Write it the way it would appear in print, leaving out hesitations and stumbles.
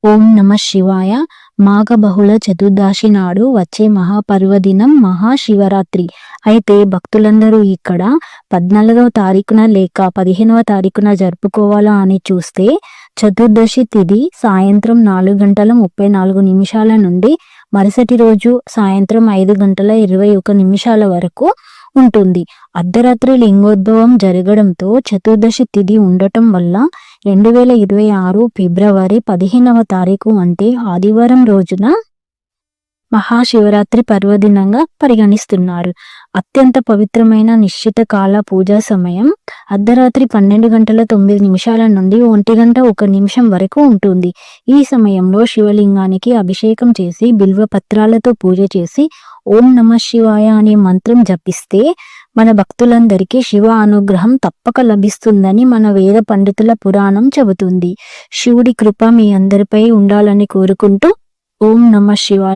ఓం నమ శివాయ. మాఘ బహుళ చతుర్దశి నాడు వచ్చే మహాపర్వదినం మహాశివరాత్రి. అయితే భక్తులందరూ ఇక్కడ 14వ తారీఖున లేక 15వ తారీఖున జరుపుకోవాలా అని చూస్తే చతుర్దశి తిథి సాయంత్రం 4:34 నుండి మరుసటి రోజు సాయంత్రం 5:21 వరకు ఉంటుంది. అర్ధరాత్రి లింగోద్భవం జరగడంతో చతుర్దశి తిథి ఉండటం వల్ల 2026 ఫిబ్రవరి 15వ తారీఖు అంటే ఆదివారం రోజున మహాశివరాత్రి పర్వదినంగా పరిగణిస్తున్నారు. అత్యంత పవిత్రమైన నిశ్చిత కాల పూజా సమయం అర్ధరాత్రి 12:09 నుండి 1:01 వరకు ఉంటుంది. ఈ సమయంలో శివలింగానికి అభిషేకం చేసి బిల్వ పత్రాలతో పూజ చేసి ఓం నమ శివాయ అనే మంత్రం జపిస్తే మన భక్తులందరికీ శివ అనుగ్రహం తప్పక లభిస్తుందని మన వేద పండితుల పురాణం చెబుతుంది. శివుడి కృప మీ అందరిపై ఉండాలని కోరుకుంటూ ఓం నమ శివాయ.